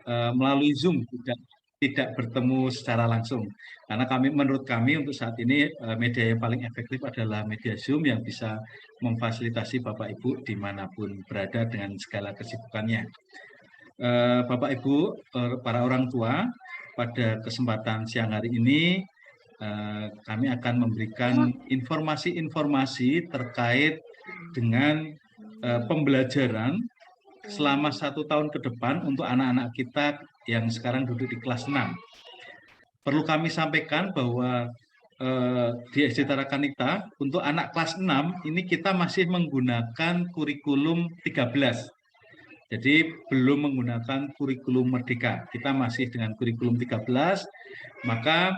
melalui Zoom, tidak bertemu secara langsung. Karena menurut kami untuk saat ini media yang paling efektif adalah media Zoom yang bisa memfasilitasi Bapak Ibu dimanapun berada dengan segala kesibukannya. Bapak Ibu, para orang tua, pada kesempatan siang hari ini kami akan memberikan informasi-informasi terkait dengan pembelajaran selama 1 tahun ke depan untuk anak-anak kita yang sekarang duduk di kelas 6. Perlu kami sampaikan bahwa di SD Tarakanita untuk anak kelas 6 ini kita masih menggunakan kurikulum 13. Jadi belum menggunakan kurikulum merdeka. Kita masih dengan kurikulum 13. Maka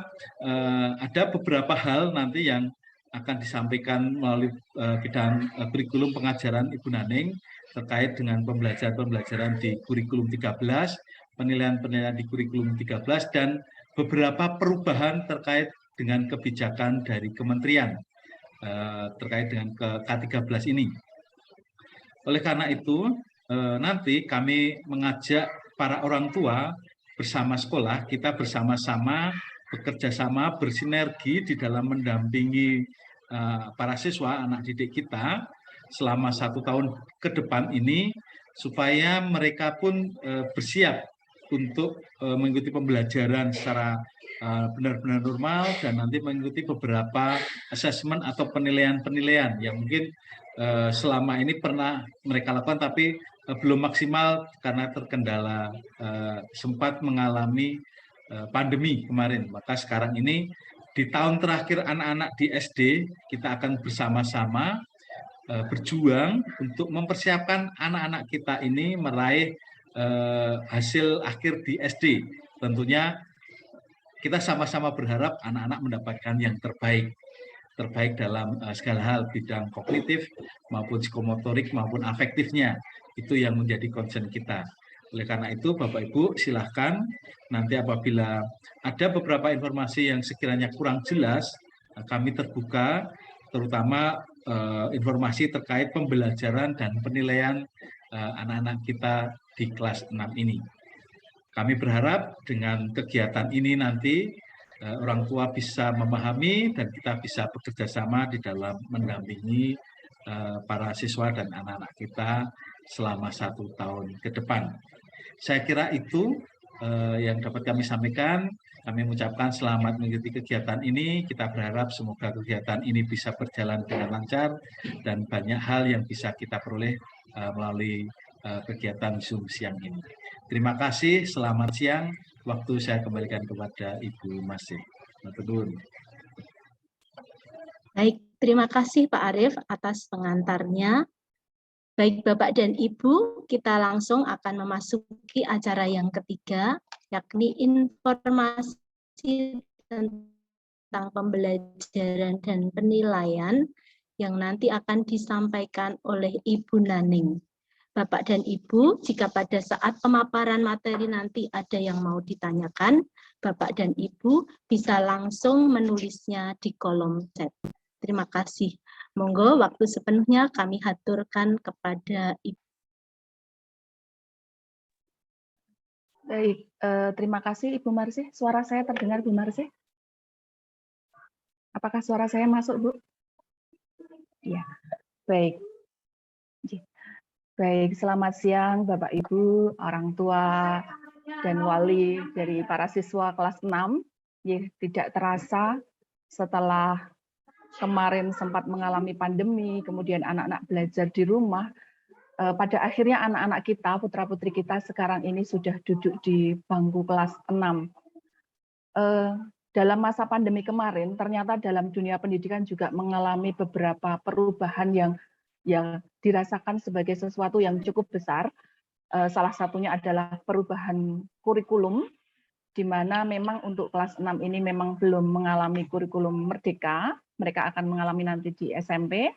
ada beberapa hal nanti yang akan disampaikan melalui bidang kurikulum pengajaran Ibu Naning terkait dengan pembelajaran di kurikulum 13, penilaian-penilaian di kurikulum 13, dan beberapa perubahan terkait dengan kebijakan dari kementerian terkait dengan K13 ini. Oleh karena itu, nanti kami mengajak para orang tua bersama sekolah, kita bersama-sama bekerja sama, bersinergi di dalam mendampingi para siswa, anak didik kita selama 1 tahun ke depan ini, supaya mereka pun bersiap untuk mengikuti pembelajaran secara benar-benar normal dan nanti mengikuti beberapa asesmen atau penilaian-penilaian yang mungkin selama ini pernah mereka lakukan tapi belum maksimal karena terkendala sempat mengalami pandemi kemarin. Maka sekarang ini di tahun terakhir anak-anak di SD kita akan bersama-sama berjuang untuk mempersiapkan anak-anak kita ini meraih hasil akhir di SD. Tentunya kita sama-sama berharap anak-anak mendapatkan yang terbaik dalam segala hal, bidang kognitif maupun psikomotorik maupun afektifnya. Itu yang menjadi concern kita. Oleh karena itu Bapak Ibu silahkan nanti apabila ada beberapa informasi yang sekiranya kurang jelas, kami terbuka terutama informasi terkait pembelajaran dan penilaian anak-anak kita di kelas 6 ini. Kami berharap dengan kegiatan ini nanti orang tua bisa memahami dan kita bisa bekerja sama di dalam mendampingi para siswa dan anak-anak kita selama 1 tahun ke depan. Saya kira itu yang dapat kami sampaikan. Kami mengucapkan selamat mengikuti kegiatan ini. Kita berharap semoga kegiatan ini bisa berjalan dengan lancar dan banyak hal yang bisa kita peroleh melalui kegiatan Zoom siang ini. Terima kasih, selamat siang. Waktu saya kembalikan kepada Ibu Masih. Baik, terima kasih Pak Arief atas pengantarnya. Baik Bapak dan Ibu, kita langsung akan memasuki acara yang ketiga, yakni informasi tentang pembelajaran dan penilaian yang nanti akan disampaikan oleh Ibu Naning. Bapak dan Ibu, jika pada saat pemaparan materi nanti ada yang mau ditanyakan, Bapak dan Ibu bisa langsung menulisnya di kolom chat. Terima kasih. Monggo waktu sepenuhnya kami haturkan kepada Ibu. Baik, terima kasih Ibu Marsih. Suara saya terdengar Bu Marsih? Apakah suara saya masuk Bu? Ya, baik. Baik, selamat siang Bapak Ibu, orang tua dan wali dari para siswa kelas 6. Tidak terasa setelah kemarin sempat mengalami pandemi, kemudian anak-anak belajar di rumah, pada akhirnya anak-anak kita, putra-putri kita sekarang ini sudah duduk di bangku kelas 6. Dalam masa pandemi kemarin, ternyata dalam dunia pendidikan juga mengalami beberapa perubahan yang dirasakan sebagai sesuatu yang cukup besar. Salah satunya adalah perubahan kurikulum, di mana memang untuk kelas 6 ini memang belum mengalami kurikulum merdeka, mereka akan mengalami nanti di SMP.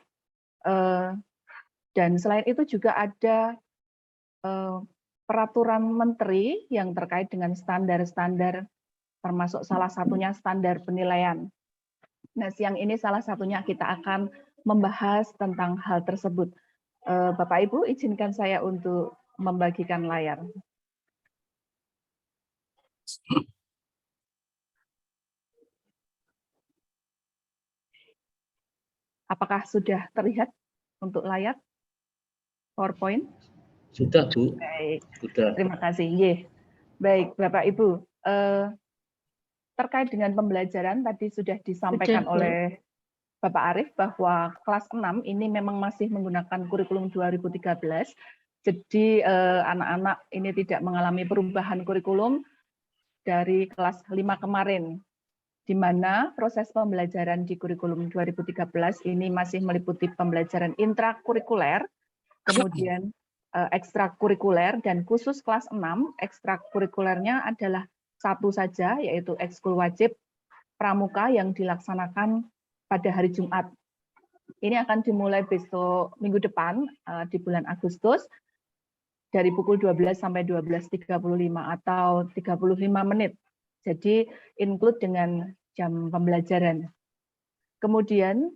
Dan selain itu juga ada peraturan menteri yang terkait dengan standar-standar, termasuk salah satunya standar penilaian. Nah, siang ini salah satunya kita akan membahas tentang hal tersebut. Bapak Ibu, izinkan saya untuk membagikan layar. Apakah sudah terlihat untuk layar PowerPoint? Sudah, Bu. Baik, Sudah. terima kasih. Ye. Baik, Bapak Ibu. Terkait dengan pembelajaran tadi sudah disampaikan Sudah, Bu. oleh Bapak Arief bahwa kelas 6 ini memang masih menggunakan kurikulum 2013. Jadi anak-anak ini tidak mengalami perubahan kurikulum dari kelas 5 kemarin, di mana proses pembelajaran di kurikulum 2013 ini masih meliputi pembelajaran intrakurikuler, kemudian ekstrakurikuler, dan khusus kelas 6, ekstrakurikulernya adalah satu saja, yaitu ekskul wajib pramuka yang dilaksanakan pada hari Jumat. Ini akan dimulai besok minggu depan di bulan Agustus dari pukul 12 sampai 12.35 atau 35 menit. Jadi include dengan jam pembelajaran. Kemudian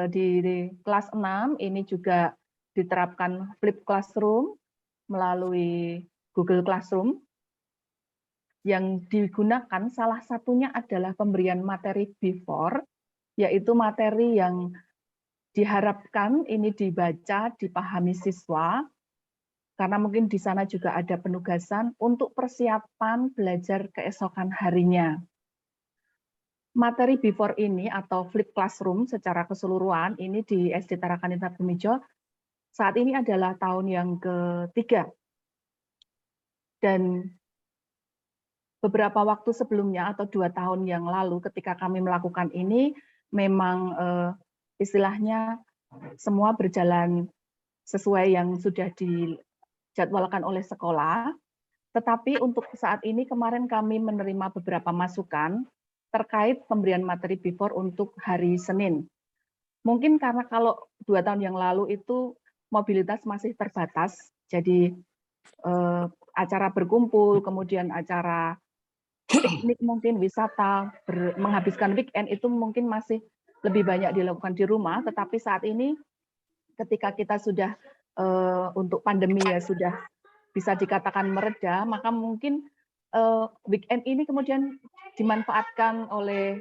di kelas 6 ini juga diterapkan flip classroom melalui Google Classroom. Yang digunakan salah satunya adalah pemberian materi before, yaitu materi yang diharapkan ini dibaca, dipahami siswa, karena mungkin di sana juga ada penugasan untuk persiapan belajar keesokan harinya. Materi before ini atau flip classroom secara keseluruhan ini di SD Tarakanita Bumijo saat ini adalah tahun yang ketiga. Dan beberapa waktu sebelumnya atau 2 tahun yang lalu ketika kami melakukan ini memang istilahnya semua berjalan sesuai yang sudah dijadwalkan oleh sekolah. Tetapi untuk saat ini kemarin kami menerima beberapa masukan terkait pemberian materi before untuk hari Senin. Mungkin karena kalau 2 tahun yang lalu itu mobilitas masih terbatas, jadi acara berkumpul, kemudian acara piknik mungkin wisata, menghabiskan weekend itu mungkin masih lebih banyak dilakukan di rumah, tetapi saat ini ketika kita sudah untuk pandemi ya sudah bisa dikatakan mereda, maka mungkin weekend ini kemudian dimanfaatkan oleh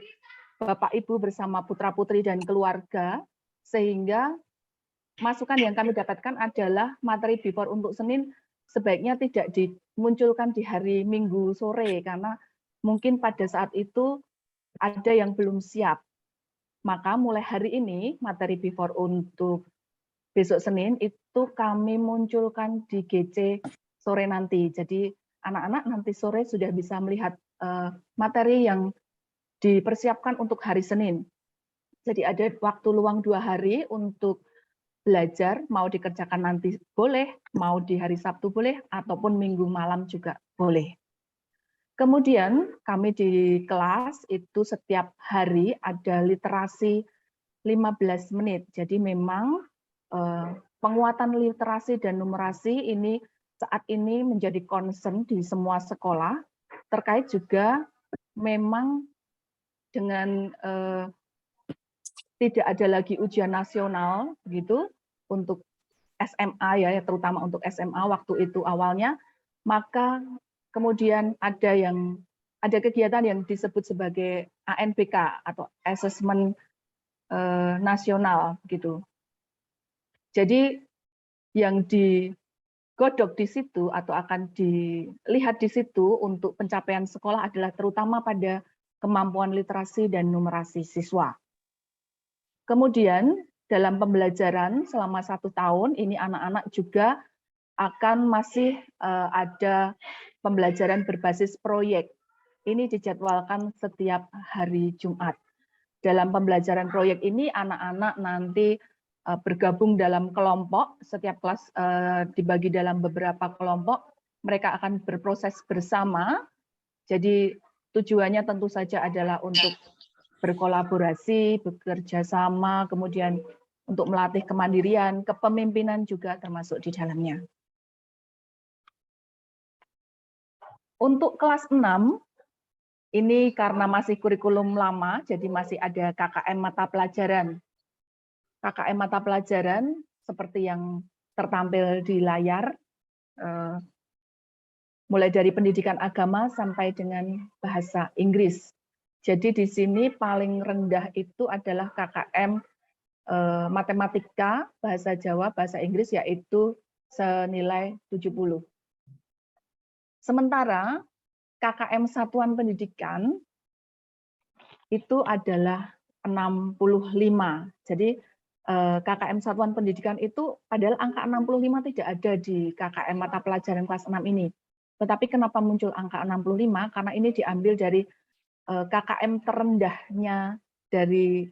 Bapak Ibu bersama putra-putri dan keluarga, sehingga masukan yang kami dapatkan adalah materi before untuk Senin sebaiknya tidak dimunculkan di hari Minggu sore, karena mungkin pada saat itu ada yang belum siap. Maka mulai hari ini materi before untuk besok Senin itu kami munculkan di GC sore nanti. Jadi anak-anak nanti sore sudah bisa melihat materi yang dipersiapkan untuk hari Senin. Jadi ada waktu luang 2 hari untuk belajar, mau dikerjakan nanti boleh, mau di hari Sabtu boleh, ataupun Minggu malam juga boleh. Kemudian kami di kelas itu setiap hari ada literasi 15 menit. Jadi memang penguatan literasi dan numerasi ini saat ini menjadi concern di semua sekolah, terkait juga memang dengan tidak ada lagi ujian nasional begitu untuk SMA ya, terutama untuk SMA waktu itu awalnya, maka kemudian ada kegiatan yang disebut sebagai ANBK atau Assessment Nasional gitu. Jadi yang digodok di situ atau akan dilihat di situ untuk pencapaian sekolah adalah terutama pada kemampuan literasi dan numerasi siswa. Kemudian dalam pembelajaran selama 1 tahun ini anak-anak juga akan masih ada pembelajaran berbasis proyek. Ini dijadwalkan setiap hari Jumat. Dalam pembelajaran proyek ini anak-anak nanti bergabung dalam kelompok, setiap kelas dibagi dalam beberapa kelompok, mereka akan berproses bersama. Jadi tujuannya tentu saja adalah untuk berkolaborasi, bekerja sama, kemudian untuk melatih kemandirian, kepemimpinan juga termasuk di dalamnya. Untuk kelas 6, ini karena masih kurikulum lama, jadi masih ada KKM mata pelajaran. KKM mata pelajaran seperti yang tertampil di layar, mulai dari pendidikan agama sampai dengan bahasa Inggris. Jadi di sini paling rendah itu adalah KKM matematika, bahasa Jawa, bahasa Inggris, yaitu senilai 70. Sementara KKM satuan pendidikan itu adalah 65. Jadi KKM satuan pendidikan itu padahal angka 65 tidak ada di KKM mata pelajaran kelas 6 ini. Tetapi kenapa muncul angka 65? Karena ini diambil dari KKM terendahnya dari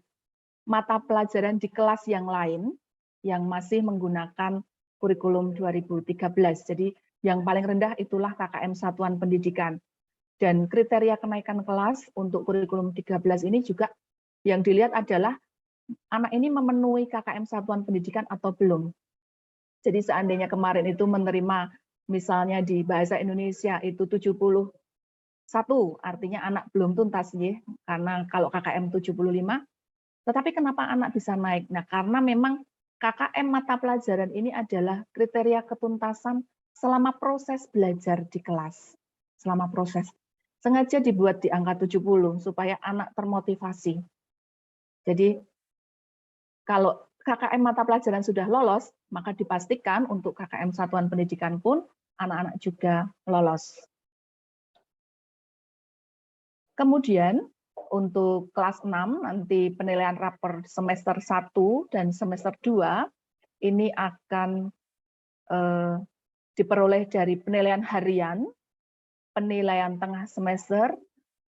mata pelajaran di kelas yang lain yang masih menggunakan kurikulum 2013. Jadi yang paling rendah itulah KKM satuan pendidikan. Dan kriteria kenaikan kelas untuk kurikulum 13 ini juga yang dilihat adalah anak ini memenuhi KKM satuan pendidikan atau belum. Jadi seandainya kemarin itu menerima misalnya di bahasa Indonesia itu 71, artinya anak belum tuntas ya, karena kalau KKM 75, tetapi kenapa anak bisa naik? Nah, karena memang KKM mata pelajaran ini adalah kriteria ketuntasan selama proses belajar di kelas. Selama proses. Sengaja dibuat di angka 70 supaya anak termotivasi. Jadi kalau KKM mata pelajaran sudah lolos, maka dipastikan untuk KKM satuan pendidikan pun anak-anak juga lolos. Kemudian untuk kelas 6 nanti penilaian rapor semester 1 dan semester 2 ini akan diperoleh dari penilaian harian, penilaian tengah semester,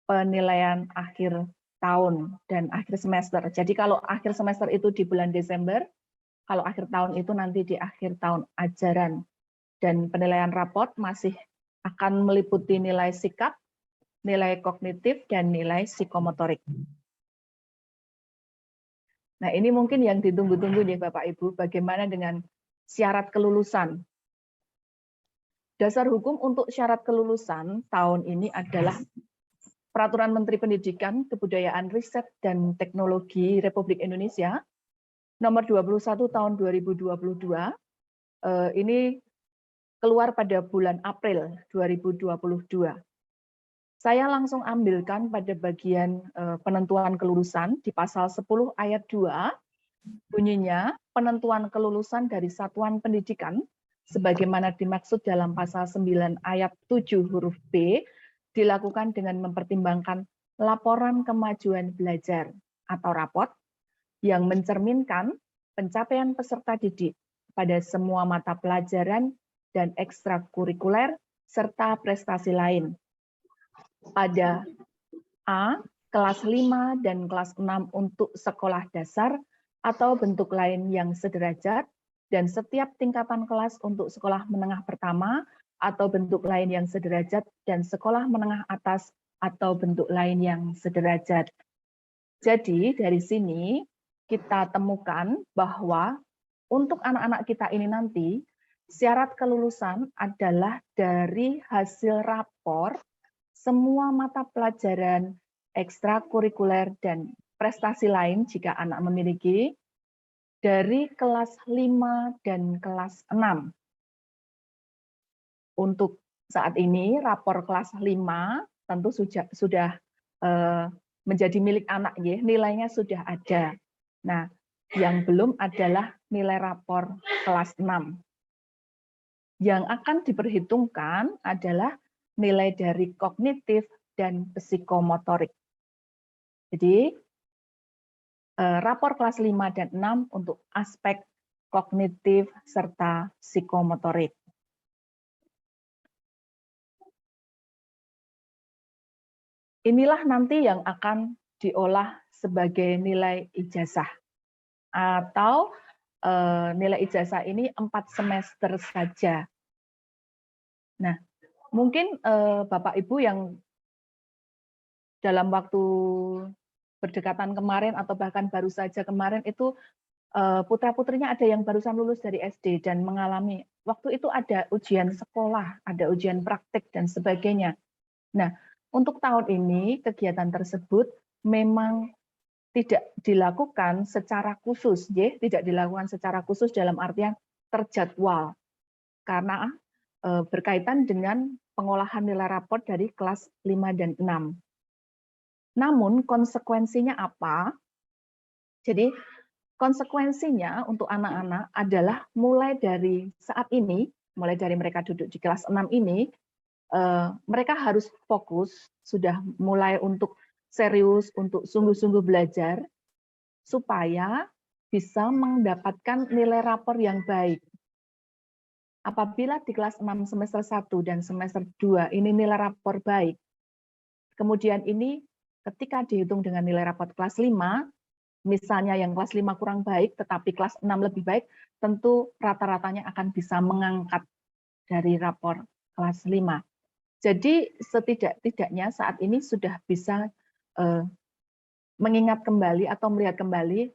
penilaian akhir tahun dan akhir semester. Jadi kalau akhir semester itu di bulan Desember, kalau akhir tahun itu nanti di akhir tahun ajaran. Dan penilaian raport masih akan meliputi nilai sikap, nilai kognitif, dan nilai psikomotorik. Nah, ini mungkin yang ditunggu-tunggu nih Bapak Ibu, bagaimana dengan syarat kelulusan. Dasar hukum untuk syarat kelulusan tahun ini adalah Peraturan Menteri Pendidikan, Kebudayaan, Riset, dan Teknologi Republik Indonesia nomor 21 tahun 2022. Ini keluar pada bulan April 2022. Saya langsung ambilkan pada bagian penentuan kelulusan di pasal 10 ayat 2, bunyinya penentuan kelulusan dari satuan pendidikan sebagaimana dimaksud dalam pasal 9 ayat 7 huruf B dilakukan dengan mempertimbangkan laporan kemajuan belajar atau rapot yang mencerminkan pencapaian peserta didik pada semua mata pelajaran dan ekstrakurikuler serta prestasi lain pada A, kelas 5 dan kelas 6 untuk sekolah dasar atau bentuk lain yang sederajat, dan setiap tingkatan kelas untuk sekolah menengah pertama atau bentuk lain yang sederajat, dan sekolah menengah atas atau bentuk lain yang sederajat. Jadi dari sini kita temukan bahwa untuk anak-anak kita ini nanti, syarat kelulusan adalah dari hasil rapor semua mata pelajaran ekstrakurikuler dan prestasi lain jika anak memiliki dari kelas 5 dan kelas 6. Untuk saat ini rapor kelas 5 tentu sudah menjadi milik anak ya, nilainya sudah ada. Nah, yang belum adalah nilai rapor kelas 6. Yang akan diperhitungkan adalah nilai dari kognitif dan psikomotorik. Jadi, rapor kelas 5 dan 6 untuk aspek kognitif serta psikomotorik. Inilah nanti yang akan diolah sebagai nilai ijazah. Atau nilai ijazah ini 4 semester saja. Nah, mungkin Bapak Ibu yang dalam waktu berdekatan kemarin atau bahkan baru saja kemarin itu putra-putrinya ada yang barusan lulus dari SD dan mengalami waktu itu ada ujian sekolah, ada ujian praktik dan sebagainya. Nah, untuk tahun ini kegiatan tersebut memang tidak dilakukan secara khusus, ya, tidak dilakukan secara khusus dalam artian terjadwal karena berkaitan dengan pengolahan nilai rapor dari kelas 5 dan 6. Namun konsekuensinya apa? Jadi konsekuensinya untuk anak-anak adalah mulai dari saat ini, mulai dari mereka duduk di kelas 6 ini, mereka harus fokus, sudah mulai untuk serius, untuk sungguh-sungguh belajar, supaya bisa mendapatkan nilai rapor yang baik. Apabila di kelas 6 semester 1 dan semester 2 ini nilai rapor baik, kemudian ini ketika dihitung dengan nilai rapor kelas 5, misalnya yang kelas 5 kurang baik, tetapi kelas 6 lebih baik, tentu rata-ratanya akan bisa mengangkat dari rapor kelas 5. Jadi setidak-tidaknya saat ini sudah bisa mengingat kembali atau melihat kembali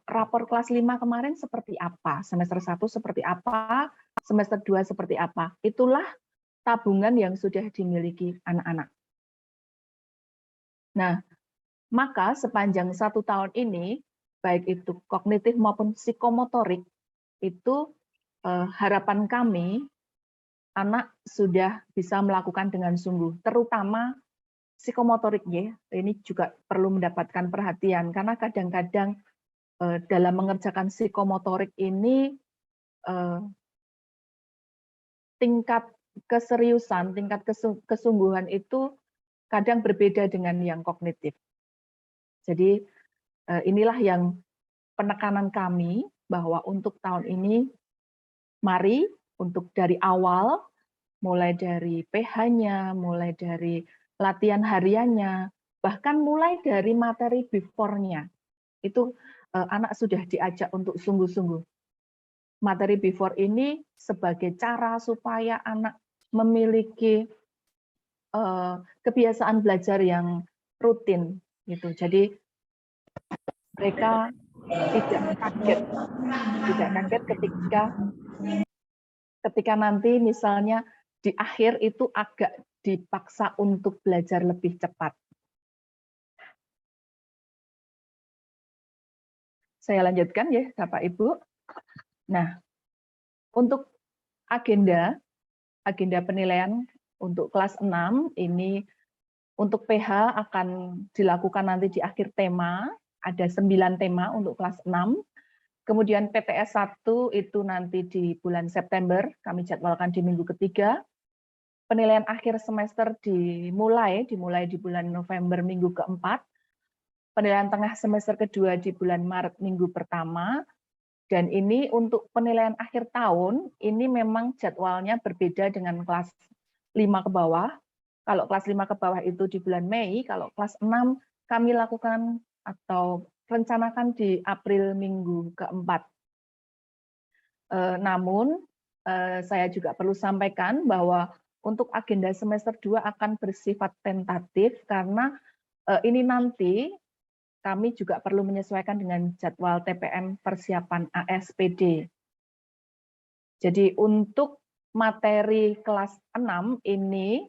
rapor kelas 5 kemarin seperti apa, semester 1 seperti apa, semester 2 seperti apa. Itulah tabungan yang sudah dimiliki anak-anak. Nah, maka sepanjang 1 tahun ini, baik itu kognitif maupun psikomotorik, itu harapan kami anak sudah bisa melakukan dengan sungguh, terutama psikomotoriknya. Ini juga perlu mendapatkan perhatian, karena kadang-kadang dalam mengerjakan psikomotorik ini tingkat keseriusan, tingkat kesungguhan itu kadang berbeda dengan yang kognitif. Jadi inilah yang penekanan kami bahwa untuk tahun ini, mari untuk dari awal, mulai dari PH-nya, mulai dari latihan hariannya, bahkan mulai dari materi before-nya, itu anak sudah diajak untuk sungguh-sungguh. Materi before ini sebagai cara supaya anak memiliki kebiasaan belajar yang rutin, gitu. Jadi mereka tidak kaget ketika nanti misalnya di akhir itu agak dipaksa untuk belajar lebih cepat. Saya lanjutkan ya, Bapak Ibu. Nah, untuk agenda penilaian untuk kelas 6 ini untuk PH akan dilakukan nanti di akhir tema, ada 9 tema untuk kelas 6. Kemudian PTS 1 itu nanti di bulan September, kami jadwalkan di minggu ketiga. Penilaian akhir semester dimulai di bulan November minggu keempat. Penilaian tengah semester kedua di bulan Maret minggu pertama. Dan ini untuk penilaian akhir tahun, ini memang jadwalnya berbeda dengan kelas 5 ke bawah. Kalau kelas 5 ke bawah itu di bulan Mei, kalau kelas 6 kami lakukan atau rencanakan di April minggu keempat. Namun, saya juga perlu sampaikan bahwa untuk agenda semester 2 akan bersifat tentatif karena ini nanti kami juga perlu menyesuaikan dengan jadwal TPM persiapan ASPD. Jadi untuk materi kelas 6 ini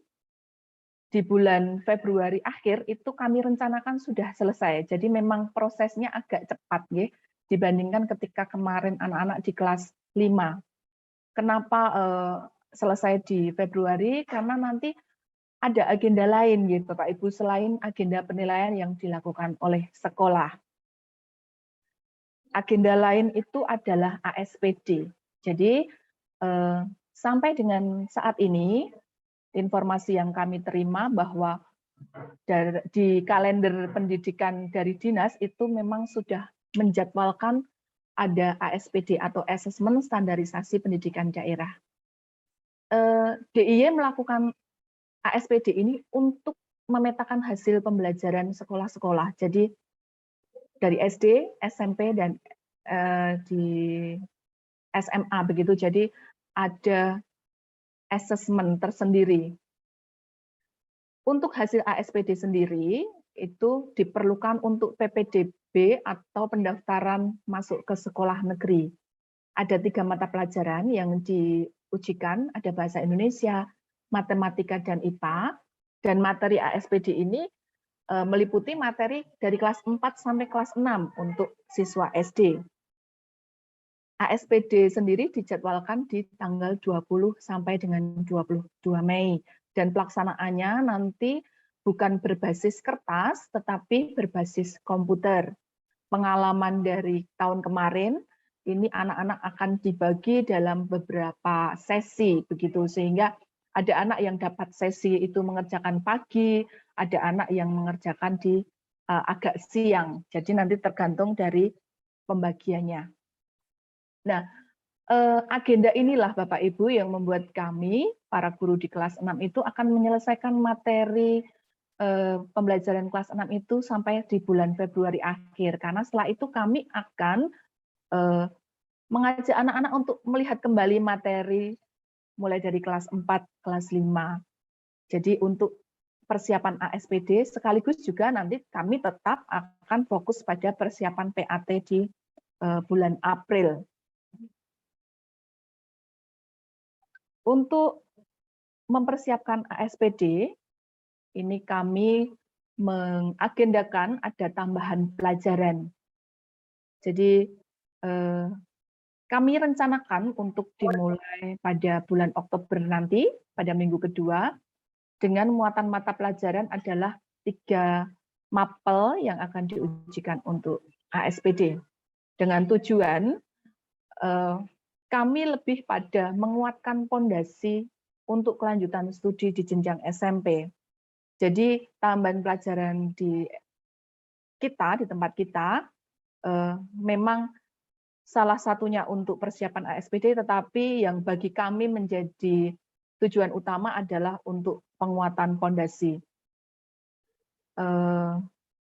di bulan Februari akhir itu kami rencanakan sudah selesai. Jadi memang prosesnya agak cepat ya dibandingkan ketika kemarin anak-anak di kelas 5. Kenapa selesai di Februari? Karena nanti ada agenda lain gitu Pak Ibu selain agenda penilaian yang dilakukan oleh sekolah. Agenda lain itu adalah ASPD. Jadi sampai dengan saat ini informasi yang kami terima bahwa di kalender pendidikan dari dinas itu memang sudah menjadwalkan ada ASPD atau Asesmen Standarisasi Pendidikan Daerah. DIY melakukan ASPD ini untuk memetakan hasil pembelajaran sekolah-sekolah. Jadi dari SD, SMP, dan di SMA begitu. Jadi ada asesmen tersendiri. Untuk hasil ASPD sendiri, itu diperlukan untuk PPDB atau pendaftaran masuk ke sekolah negeri. Ada 3 mata pelajaran yang diujikan, ada Bahasa Indonesia, Matematika, dan IPA. Dan materi ASPD ini meliputi materi dari kelas 4 sampai kelas 6 untuk siswa SD. ASPD sendiri dijadwalkan di tanggal 20 sampai dengan 22 Mei. Dan pelaksanaannya nanti bukan berbasis kertas, tetapi berbasis komputer. Pengalaman dari tahun kemarin, ini anak-anak akan dibagi dalam beberapa sesi, begitu, sehingga ada anak yang dapat sesi itu mengerjakan pagi, ada anak yang mengerjakan di agak siang. Jadi nanti tergantung dari pembagiannya. Nah, agenda inilah Bapak Ibu yang membuat kami, para guru di kelas 6 itu akan menyelesaikan materi pembelajaran kelas 6 itu sampai di bulan Februari akhir. Karena setelah itu kami akan mengajak anak-anak untuk melihat kembali materi mulai dari kelas 4, kelas 5. Jadi untuk persiapan ASPD sekaligus juga nanti kami tetap akan fokus pada persiapan PAT di bulan April. Untuk mempersiapkan ASPD, ini kami mengagendakan ada tambahan pelajaran. Jadi kami rencanakan untuk dimulai pada bulan Oktober nanti, pada minggu kedua, dengan muatan mata pelajaran adalah 3 mapel yang akan diujikan untuk ASPD. Dengan tujuan kami lebih pada menguatkan fondasi untuk kelanjutan studi di jenjang SMP. Jadi tambahan pelajaran di tempat kita, memang salah satunya untuk persiapan ASPD, tetapi yang bagi kami menjadi tujuan utama adalah untuk penguatan fondasi.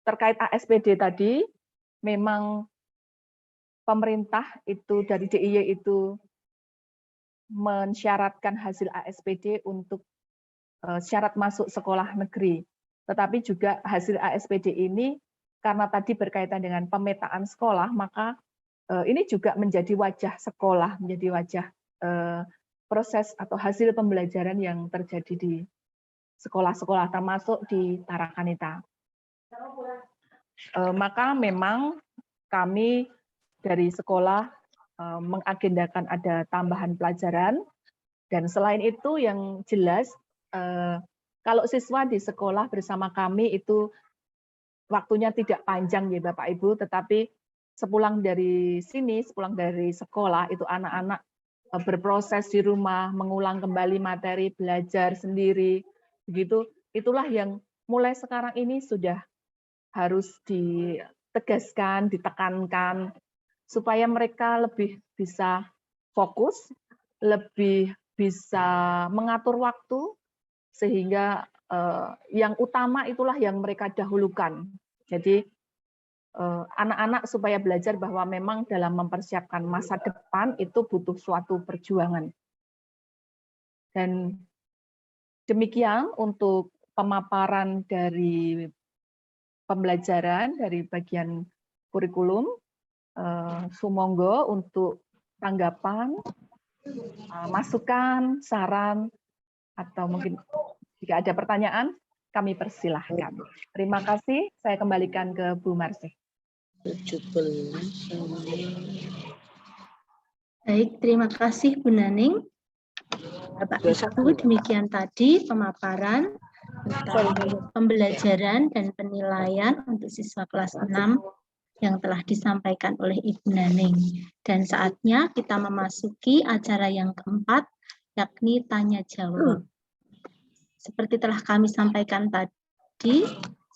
Terkait ASPD tadi, memang pemerintah itu dari DIY itu mensyaratkan hasil ASPD untuk syarat masuk sekolah negeri. Tetapi juga hasil ASPD ini karena tadi berkaitan dengan pemetaan sekolah, maka ini juga menjadi wajah sekolah, menjadi wajah proses atau hasil pembelajaran yang terjadi di sekolah-sekolah, termasuk di Tarakanita. Maka memang kami dari sekolah mengagendakan ada tambahan pelajaran, dan selain itu yang jelas, kalau siswa di sekolah bersama kami itu waktunya tidak panjang ya Bapak Ibu, tetapi sepulang dari sini, sepulang dari sekolah, itu anak-anak berproses di rumah, mengulang kembali materi, belajar sendiri, begitu. Itulah yang mulai sekarang ini sudah harus ditegaskan, ditekankan, supaya mereka lebih bisa fokus, lebih bisa mengatur waktu, sehingga yang utama itulah yang mereka dahulukan. Jadi anak-anak supaya belajar bahwa memang dalam mempersiapkan masa depan itu butuh suatu perjuangan. Dan demikian untuk pemaparan dari pembelajaran dari bagian kurikulum. Sumonggo untuk tanggapan, masukan, saran, atau mungkin jika ada pertanyaan, kami persilahkan. Terima kasih, saya kembalikan ke Bu Marsih. Baik, terima kasih Bu Naning. Bapak Ibu, demikian tadi pemaparan tentang pembelajaran dan penilaian untuk siswa kelas 6 yang telah disampaikan oleh Ibu Naning. Dan saatnya kita memasuki acara yang keempat, yakni tanya jawab. Seperti telah kami sampaikan tadi,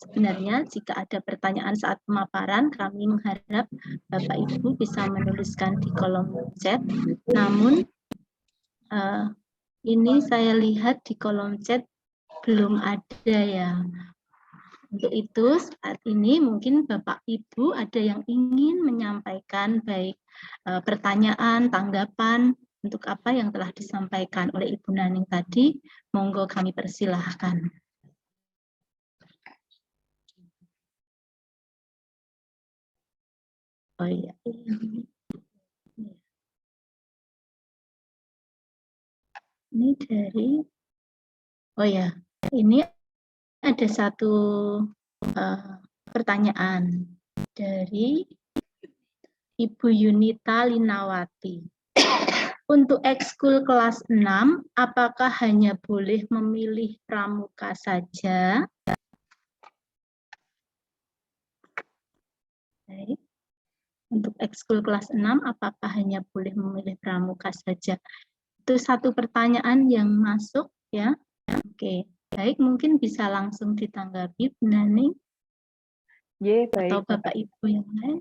sebenarnya jika ada pertanyaan saat pemaparan, kami mengharap Bapak Ibu bisa menuliskan di kolom chat. Namun, ini saya lihat di kolom chat belum ada ya. Untuk itu, saat ini mungkin Bapak Ibu ada yang ingin menyampaikan baik pertanyaan, tanggapan untuk apa yang telah disampaikan oleh Ibu Naning tadi, monggo kami persilahkan. Oh iya. Ini dari, oh ya, ini ada satu pertanyaan dari Ibu Yunita Linawati. Untuk ekskul kelas 6, apakah hanya boleh memilih pramuka saja? Baik. Untuk ekskul kelas 6, apakah hanya boleh memilih pramuka saja? Itu satu pertanyaan yang masuk ya. Oke, baik, mungkin bisa langsung ditanggapi Bu Naning atau Baik, Bapak Ibu yang lain.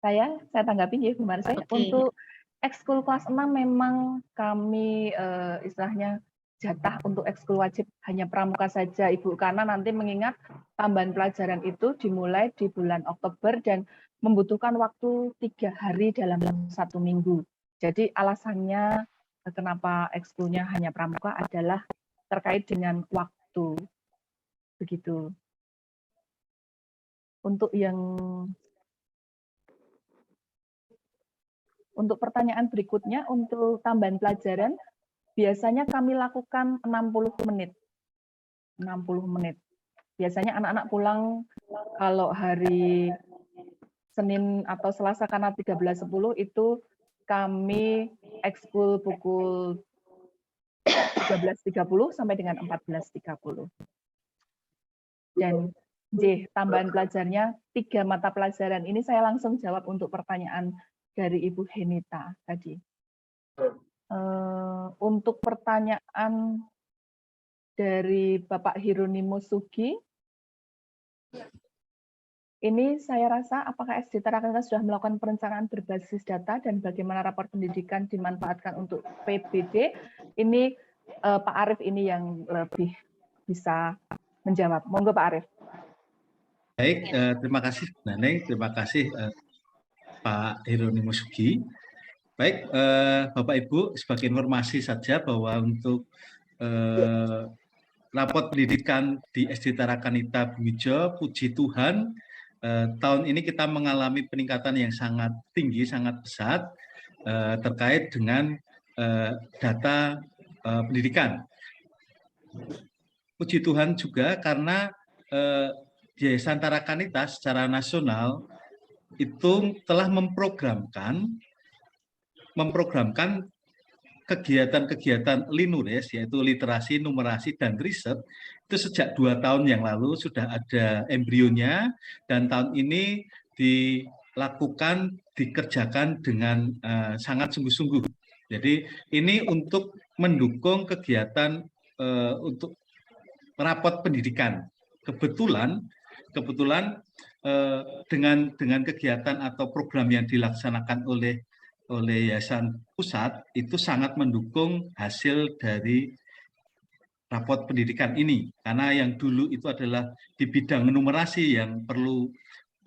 Saya tanggapi ya Bu Marse. Oke. Untuk ekskul kelas 6 memang kami istilahnya jatah untuk ekskul wajib hanya pramuka saja Ibu, karena nanti mengingat tambahan pelajaran itu dimulai di bulan Oktober dan membutuhkan waktu 3 hari dalam 1 minggu. Jadi alasannya kenapa ekskulnya hanya pramuka adalah terkait dengan waktu. Begitu. Untuk pertanyaan berikutnya, untuk tambahan pelajaran, biasanya kami lakukan 60 menit. 60 menit. Biasanya anak-anak pulang kalau hari Senin atau Selasa karena 13.10 itu kami ekskul pukul 13.30 sampai dengan 14.30. Dan tambahan pelajarannya 3 mata pelajaran. Ini saya langsung jawab untuk pertanyaan dari Ibu Henita tadi. Untuk pertanyaan dari Bapak Hieronymus Sugi, ini saya rasa apakah SD Tarakanita sudah melakukan perencanaan berbasis data dan bagaimana rapor pendidikan dimanfaatkan untuk PBD? Ini Pak Arief ini yang lebih bisa menjawab. Monggo Pak Arief. Baik, terima kasih Bu Naneng, terima kasih Pak Hieronymus Sugi. Baik, Bapak Ibu, sebagai informasi saja bahwa untuk rapot pendidikan di SD Tarakanita Bumijo, puji Tuhan, tahun ini kita mengalami peningkatan yang sangat tinggi, sangat pesat terkait dengan data pendidikan. Puji Tuhan juga karena Yayasan Tarakanita secara nasional itu telah memprogramkan kegiatan-kegiatan LINURES, yaitu literasi, numerasi, dan riset, itu sejak 2 tahun yang lalu sudah ada embrionya, dan tahun ini dikerjakan dengan sangat sungguh-sungguh. Jadi ini untuk mendukung kegiatan untuk rapot pendidikan. Kebetulan dengan kegiatan atau program yang dilaksanakan oleh Yayasan Pusat itu sangat mendukung hasil dari rapot pendidikan ini, karena yang dulu itu adalah di bidang numerasi yang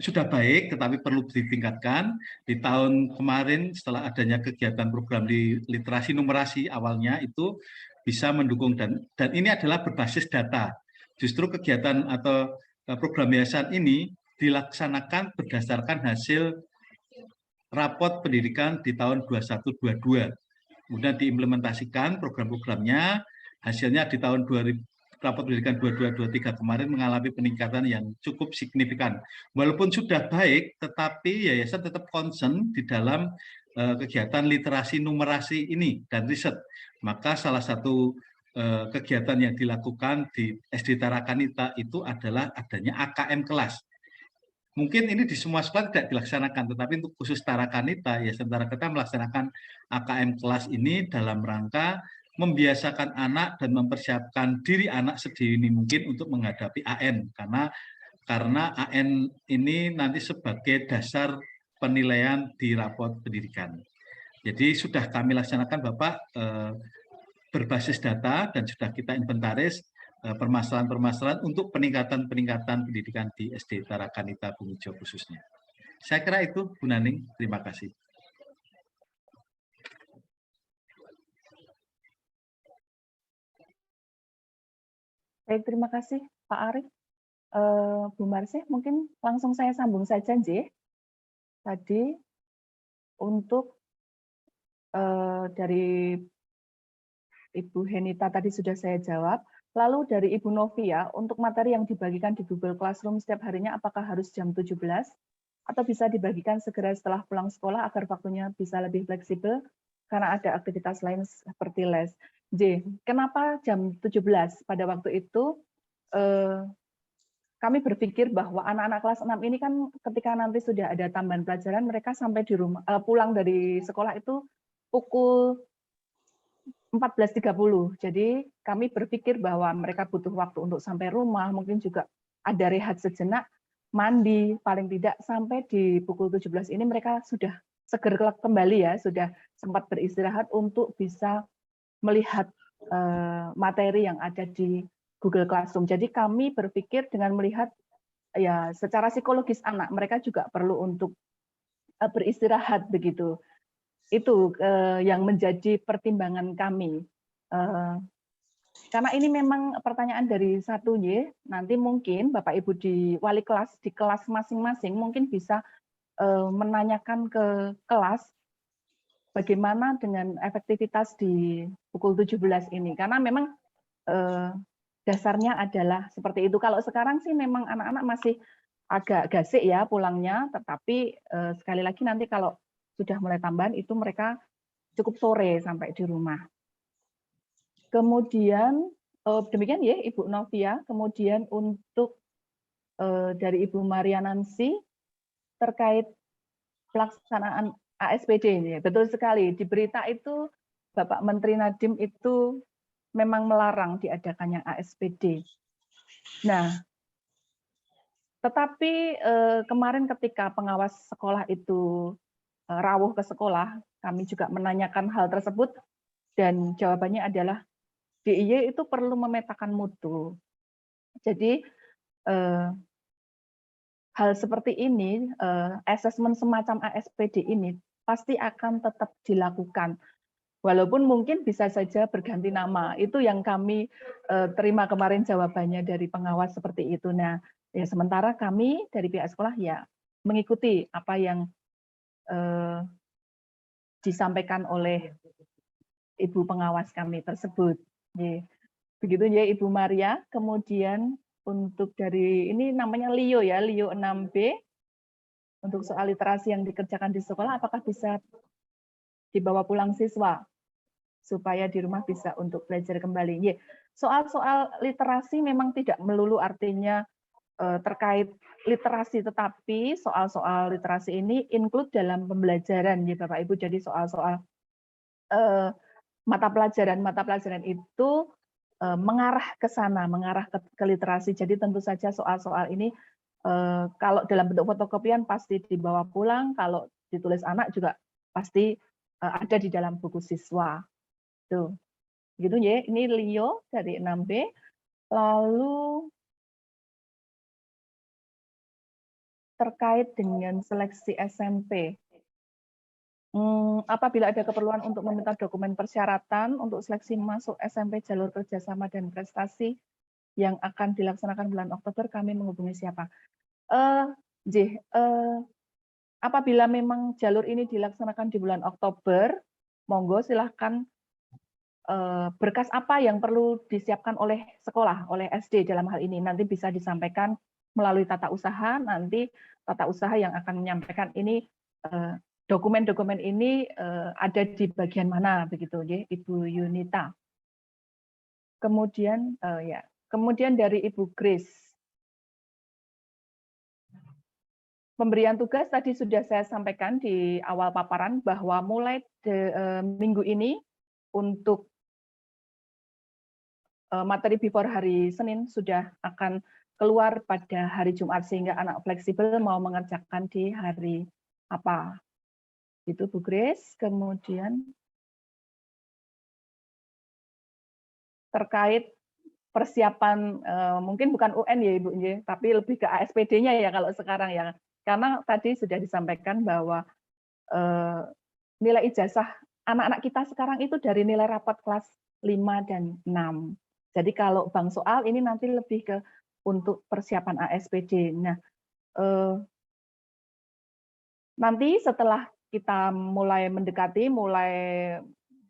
sudah baik tetapi perlu ditingkatkan. Di tahun kemarin setelah adanya kegiatan program di literasi numerasi awalnya itu bisa mendukung, dan ini adalah berbasis data. Justru kegiatan atau program yayasan ini dilaksanakan berdasarkan hasil rapot pendidikan di tahun 21-22. Kemudian diimplementasikan program-programnya, hasilnya di tahun rapot pendidikan 22-23 kemarin mengalami peningkatan yang cukup signifikan. Walaupun sudah baik, tetapi yayasan tetap concern di dalam kegiatan literasi numerasi ini dan riset. Maka salah satu kegiatan yang dilakukan di SD Tarakanita itu adalah adanya AKM kelas. Mungkin ini di semua sekolah tidak dilaksanakan, tetapi untuk khusus Tarakanita, Yayasan Tarakanita melaksanakan AKM kelas ini dalam rangka membiasakan anak dan mempersiapkan diri anak sedini mungkin untuk menghadapi AN, karena AN ini nanti sebagai dasar penilaian di rapot pendidikan. Jadi sudah kami laksanakan Bapak berbasis data dan sudah kita inventaris permasalahan-permasalahan untuk peningkatan pendidikan di SD Tarakanita Bumijo khususnya. Saya kira itu Bu Naning, terima kasih. Baik, terima kasih Pak Arief. Bu Marse, mungkin langsung saya sambung saja, J. Tadi untuk dari Ibu Henita tadi sudah saya jawab. Lalu dari Ibu Novia, untuk materi yang dibagikan di Google Classroom setiap harinya apakah harus jam 17? atau bisa dibagikan segera setelah pulang sekolah agar waktunya bisa lebih fleksibel karena ada aktivitas lain seperti les. J, kenapa jam 17? Pada waktu itu kami berpikir bahwa anak-anak kelas 6 ini kan ketika nanti sudah ada tambahan pelajaran, mereka sampai di rumah pulang dari sekolah itu pukul 14.30. Jadi kami berpikir bahwa mereka butuh waktu untuk sampai rumah, mungkin juga ada rehat sejenak, mandi, paling tidak sampai di pukul 17 ini mereka sudah seger kembali ya, sudah sempat beristirahat untuk bisa melihat materi yang ada di Google Classroom. Jadi kami berpikir dengan melihat ya secara psikologis anak, mereka juga perlu untuk beristirahat begitu. Itu yang menjadi pertimbangan kami. Karena ini memang pertanyaan dari 1Y, nanti mungkin Bapak Ibu di wali kelas, di kelas masing-masing mungkin bisa menanyakan ke kelas bagaimana dengan efektivitas di pukul 17 ini. Karena memang dasarnya adalah seperti itu. Kalau sekarang sih memang anak-anak masih agak gasik ya pulangnya, tetapi sekali lagi nanti kalau sudah mulai tambahan itu mereka cukup sore sampai di rumah. Kemudian demikian ya Ibu Novia. Kemudian untuk dari Ibu Maria Nancy terkait pelaksanaan ASPD ini, betul sekali. Di berita itu Bapak Menteri Nadiem itu memang melarang diadakannya ASPD. Nah, tetapi kemarin ketika pengawas sekolah itu rawuh ke sekolah, kami juga menanyakan hal tersebut dan jawabannya adalah DIY itu perlu memetakan mutu. Jadi hal seperti ini, asesmen semacam ASPD ini pasti akan tetap dilakukan. Walaupun mungkin bisa saja berganti nama. Itu yang kami terima kemarin jawabannya dari pengawas seperti itu. Nah, ya sementara kami dari pihak sekolah ya mengikuti apa yang disampaikan oleh Ibu pengawas kami tersebut. Begitu ya Ibu Maria. Kemudian untuk dari ini namanya Lio ya, Lio 6B. Untuk soal literasi yang dikerjakan di sekolah, apakah bisa dibawa pulang siswa supaya di rumah bisa untuk belajar kembali? Soal-soal literasi memang tidak melulu artinya terkait literasi, tetapi soal-soal literasi ini include dalam pembelajaran ya Bapak Ibu. Jadi soal-soal mata pelajaran itu mengarah ke sana, mengarah ke literasi. Jadi tentu saja soal-soal ini kalau dalam bentuk fotokopian pasti dibawa pulang, kalau ditulis anak juga pasti ada di dalam buku siswa. Tuh. Gitu ya. Ini Leo dari 6B. Lalu terkait dengan seleksi SMP. Apabila ada keperluan untuk meminta dokumen persyaratan untuk seleksi masuk SMP jalur kerjasama dan prestasi yang akan dilaksanakan bulan Oktober, kami menghubungi siapa? Apabila memang jalur ini dilaksanakan di bulan Oktober, monggo silahkan berkas apa yang perlu disiapkan oleh sekolah, oleh SD dalam hal ini, nanti bisa disampaikan melalui tata usaha, nanti tata usaha yang akan menyampaikan ini dokumen-dokumen ini ada di bagian mana begitu ya Ibu Yunita. Kemudian kemudian dari Ibu Grace. Pemberian tugas tadi sudah saya sampaikan di awal paparan bahwa mulai minggu ini untuk materi before hari Senin sudah akan keluar pada hari Jumat sehingga anak fleksibel mau mengerjakan di hari apa. Itu Bu Grace. Kemudian terkait persiapan mungkin bukan UN ya Ibu, tapi lebih ke ASPD-nya ya kalau sekarang ya. Karena tadi sudah disampaikan bahwa nilai ijazah anak-anak kita sekarang itu dari nilai rapot kelas 5 dan 6. Jadi kalau Bang soal ini nanti lebih ke untuk persiapan ASPD. Nah, nanti setelah kita mulai mendekati, mulai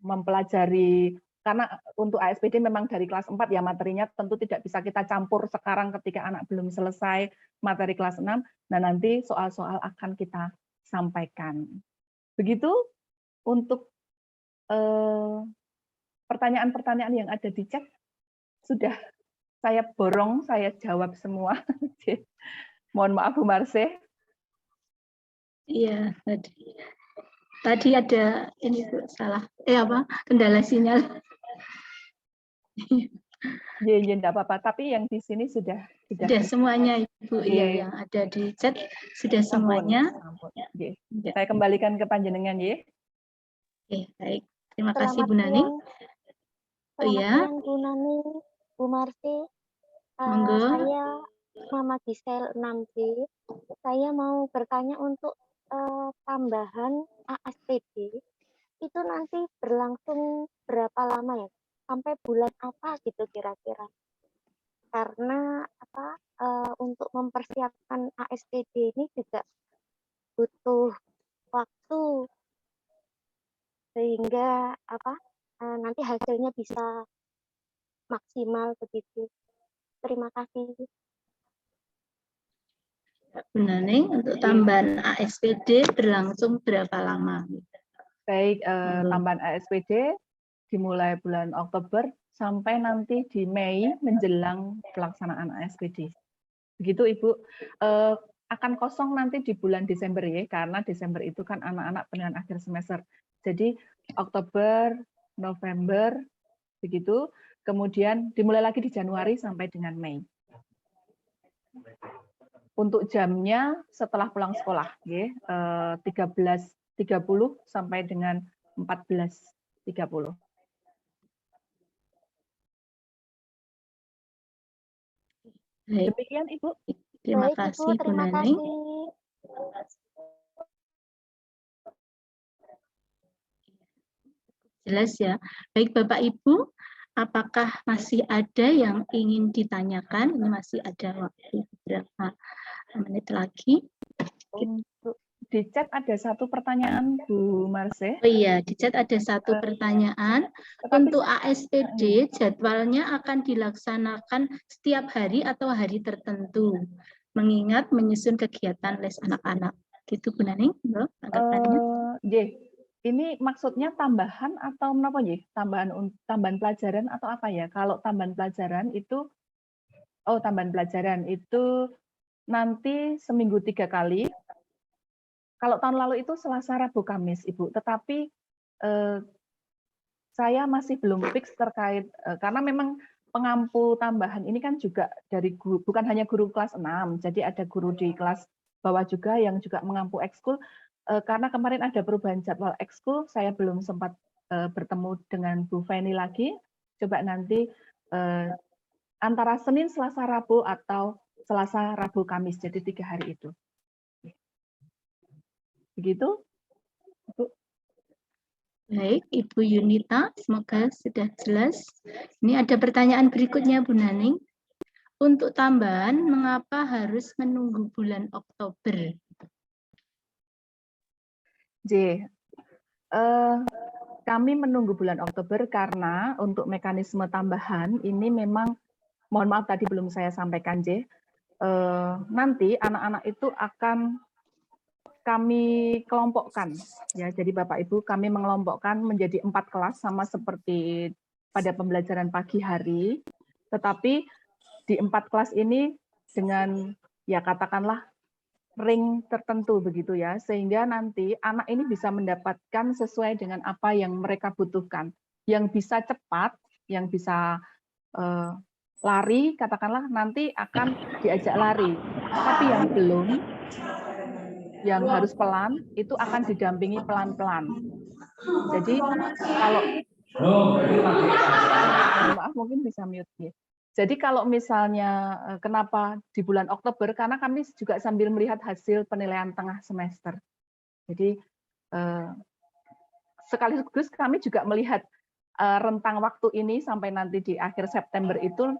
mempelajari karena untuk ASPD memang dari kelas 4 ya materinya tentu tidak bisa kita campur sekarang ketika anak belum selesai materi kelas 6. Nah, nanti soal-soal akan kita sampaikan. Begitu untuk pertanyaan-pertanyaan yang ada di chat sudah saya borong, saya jawab semua. Mohon maaf Bu Marse. Iya, tadi ada ini Bu, salah. Kendala sinyal. Ya, enggak apa-apa, tapi yang di sini sudah semuanya Ibu, iya yang ada di chat sudah semuanya. Ampun. Saya kembalikan ke panjenengan ya. Oke, baik. Terima kasih Bu Nani. Selamat siang Bu Nani, Bu Marsi. Monggo. Saya nama Gisel 6B. Saya mau bertanya untuk tambahan ASPD itu nanti berlangsung berapa lama ya? Sampai bulan apa gitu kira-kira? Karena untuk mempersiapkan ASPD ini juga butuh waktu sehingga nanti hasilnya bisa maksimal begitu. Terima kasih. Bu Nani, untuk tambahan ASPD berlangsung berapa lama? Baik, tambahan ASPD dimulai bulan Oktober sampai nanti di Mei menjelang pelaksanaan ASPD. Begitu Ibu. Akan kosong nanti di bulan Desember ya, karena Desember itu kan anak-anak penilaian akhir semester. Jadi Oktober, November, begitu. Kemudian dimulai lagi di Januari sampai dengan Mei. Untuk jamnya setelah pulang sekolah, ya, 13.30 sampai dengan 14.30. Demikian Ibu. Terima kasih Bu Nani. Jelas ya. Baik Bapak Ibu, apakah masih ada yang ingin ditanyakan? Ini masih ada waktu beberapa menit lagi. Untuk di chat ada satu pertanyaan Bu Marse. Oh iya, di chat ada satu pertanyaan. Untuk ASPD jadwalnya akan dilaksanakan setiap hari atau hari tertentu, mengingat menyusun kegiatan les anak-anak. Gitu Bu Nani, tanggapannya? Ini maksudnya tambahan atau apa ya? Tambahan pelajaran atau apa ya? Kalau tambahan pelajaran itu, tambahan pelajaran itu nanti seminggu 3 kali. Kalau tahun lalu itu Selasa, Rabu, Kamis, Ibu. Tetapi saya masih belum fix terkait karena memang pengampu tambahan ini kan juga dari guru, bukan hanya guru kelas 6, jadi ada guru di kelas bawah juga yang juga mengampu ekskul. Karena kemarin ada perubahan jadwal ekskul, saya belum sempat bertemu dengan Bu Feni lagi. Coba nanti antara Senin, Selasa, Rabu atau Selasa, Rabu, Kamis, jadi 3 hari itu. Begitu, Bu. Baik, Ibu Yunita, semoga sudah jelas. Ini ada pertanyaan berikutnya, Bu Naning. Untuk tambahan, mengapa harus menunggu bulan Oktober? Kami menunggu bulan Oktober karena untuk mekanisme tambahan ini memang, mohon maaf tadi belum saya sampaikan, nanti anak-anak itu akan kami kelompokkan, ya. Jadi Bapak Ibu, kami mengelompokkan menjadi 4 kelas sama seperti pada pembelajaran pagi hari, tetapi di 4 kelas ini dengan ya katakanlah ring tertentu begitu ya, sehingga nanti anak ini bisa mendapatkan sesuai dengan apa yang mereka butuhkan, yang bisa cepat, yang bisa lari, katakanlah nanti akan diajak lari, tapi yang belum, yang harus pelan, itu akan didampingi pelan-pelan. Jadi kalau maaf mungkin bisa mute ya. Jadi kalau misalnya kenapa di bulan Oktober, karena kami juga sambil melihat hasil penilaian tengah semester. Jadi sekaligus kami juga melihat rentang waktu ini sampai nanti di akhir September itu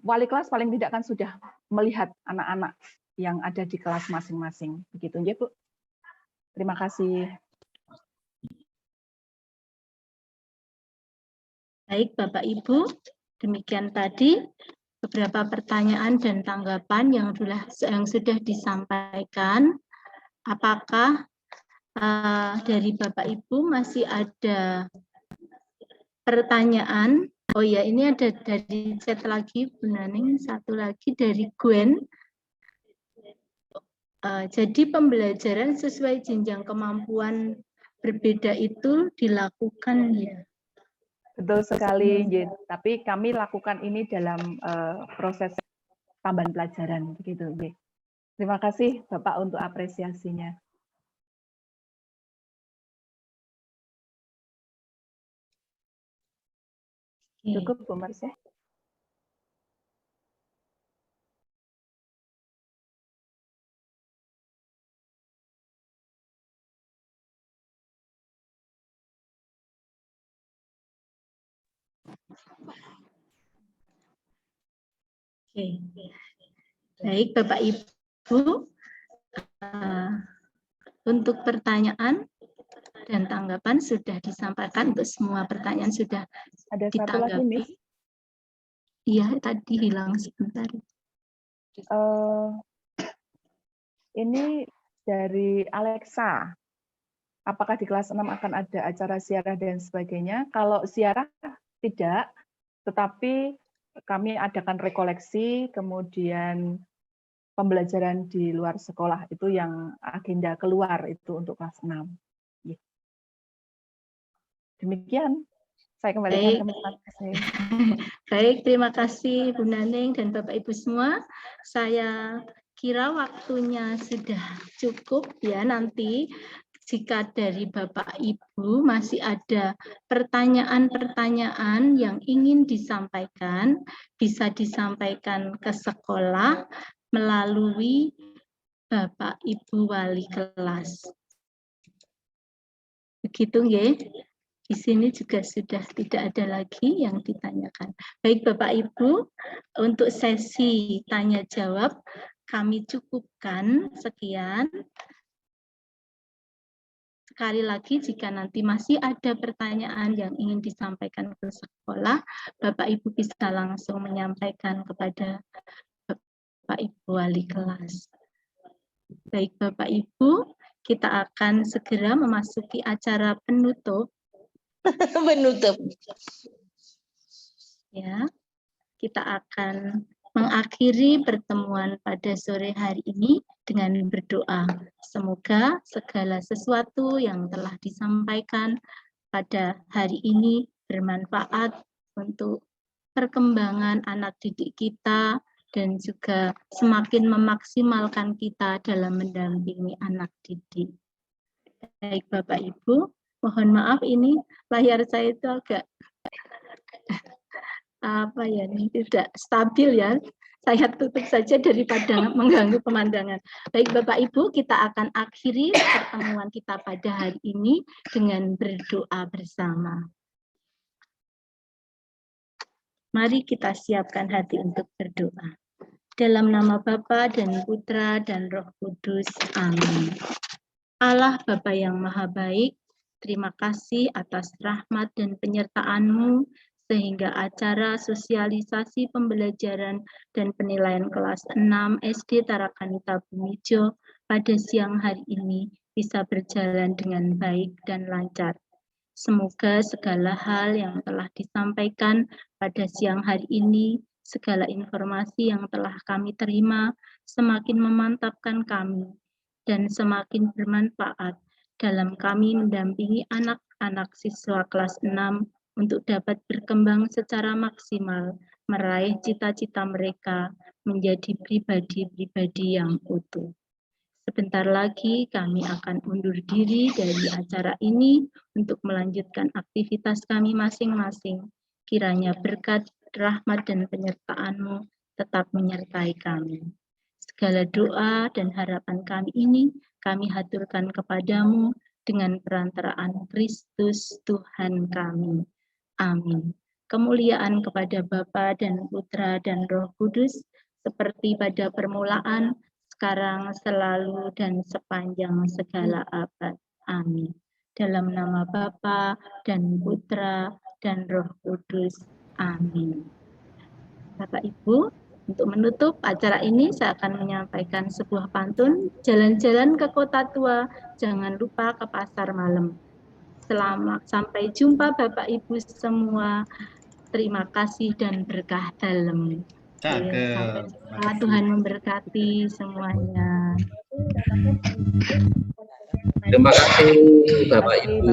wali kelas paling tidak kan sudah melihat anak-anak yang ada di kelas masing-masing. Begitu ya, Bu. Terima kasih. Baik Bapak Ibu, demikian tadi beberapa pertanyaan dan tanggapan yang sudah disampaikan. Apakah dari Bapak Ibu masih ada pertanyaan? Oh ya, ini ada dari chat lagi, Bu Naning, satu lagi dari Gwen. Jadi pembelajaran sesuai jenjang kemampuan berbeda itu dilakukan ya. Betul sekali, Nggih. Tapi kami lakukan ini dalam proses tambahan pelajaran begitu, Nggih. Terima kasih Bapak untuk apresiasinya. Cukup, Bu Marsya? Oke. Baik Bapak Ibu, untuk pertanyaan dan tanggapan sudah disampaikan, untuk semua pertanyaan sudah Ada satu lagi, Miss. ditanggapi. Iya, tadi hilang sebentar. Ini dari Alexa. Apakah di kelas 6 akan ada acara ziarah dan sebagainya? Kalau ziarah tidak, tetapi kami adakan rekoleksi, kemudian pembelajaran di luar sekolah, itu yang agenda keluar itu untuk kelas 6. Demikian, saya kembalikan ke Mas Marsya. Baik, terima kasih Bu Naning dan Bapak Ibu semua. Saya kira waktunya sudah cukup ya. Nanti jika dari Bapak Ibu masih ada pertanyaan-pertanyaan yang ingin disampaikan, bisa disampaikan ke sekolah melalui Bapak Ibu wali kelas. Begitu nggih? Di sini juga sudah tidak ada lagi yang ditanyakan. Baik Bapak Ibu, untuk sesi tanya jawab kami cukupkan sekian. Sekali lagi jika nanti masih ada pertanyaan yang ingin disampaikan ke sekolah, Bapak Ibu bisa langsung menyampaikan kepada Bapak Ibu wali kelas. Baik Bapak Ibu, kita akan segera memasuki acara penutup. Menutup. Ya, kita akan mengakhiri pertemuan pada sore hari ini dengan berdoa. Semoga segala sesuatu yang telah disampaikan pada hari ini bermanfaat untuk perkembangan anak didik kita dan juga semakin memaksimalkan kita dalam mendampingi anak didik. Baik Bapak Ibu, mohon maaf ini layar saya itu agak tidak stabil ya. Saya tutup saja daripada mengganggu pemandangan. Baik Bapak Ibu, kita akan akhiri pertemuan kita pada hari ini dengan berdoa bersama. Mari kita siapkan hati untuk berdoa. Dalam nama Bapa dan Putra dan Roh Kudus. Amin. Allah Bapa yang Maha Baik, terima kasih atas rahmat dan penyertaan-Mu sehingga acara sosialisasi pembelajaran dan penilaian kelas 6 SD Tarakanita Bumijo pada siang hari ini bisa berjalan dengan baik dan lancar. Semoga segala hal yang telah disampaikan pada siang hari ini, segala informasi yang telah kami terima, semakin memantapkan kami dan semakin bermanfaat dalam kami mendampingi anak-anak siswa kelas 6 untuk dapat berkembang secara maksimal, meraih cita-cita mereka menjadi pribadi-pribadi yang utuh. Sebentar lagi kami akan undur diri dari acara ini untuk melanjutkan aktivitas kami masing-masing. Kiranya berkat, rahmat, dan penyertaan-Mu tetap menyertai kami. Segala doa dan harapan kami ini kami haturkan kepadamu dengan perantaraan Kristus Tuhan kami. Amin. Kemuliaan kepada Bapa dan Putra dan Roh Kudus, seperti pada permulaan, sekarang, selalu, dan sepanjang segala abad. Amin. Dalam nama Bapa dan Putra dan Roh Kudus. Amin. Bapak Ibu, untuk menutup acara ini saya akan menyampaikan sebuah pantun, jalan-jalan ke kota tua, jangan lupa ke pasar malam. Selamat sampai jumpa Bapak Ibu semua. Terima kasih dan berkah dalam. Cakep. Sampai jumpa, Tuhan memberkati semuanya. Terima kasih Bapak Terima kasih, Ibu Bapak Ibu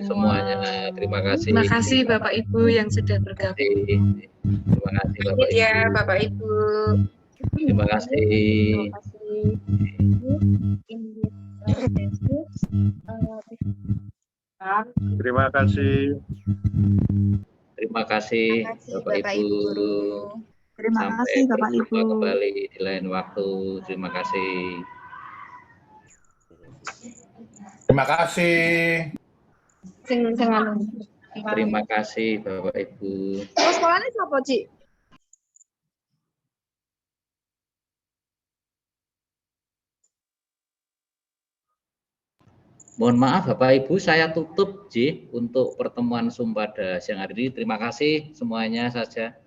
semuanya. Terima kasih. Terima kasih Bapak Ibu yang sudah bergabung. Terima kasih Bapak Ibu. Ya, Bapak Ibu. Terima kasih. Terima kasih. Terima kasih Bapak Ibu. Terima Sampai kasih Bapak berjumpa Ibu. kembali di lain waktu. Terima kasih. Terima kasih. Terima kasih Bapak Ibu. Oh, sekolahnya siapa, Ci? Mohon maaf Bapak Ibu, saya tutup Ji untuk pertemuan Zoom pada siang hari ini. Terima kasih semuanya saja.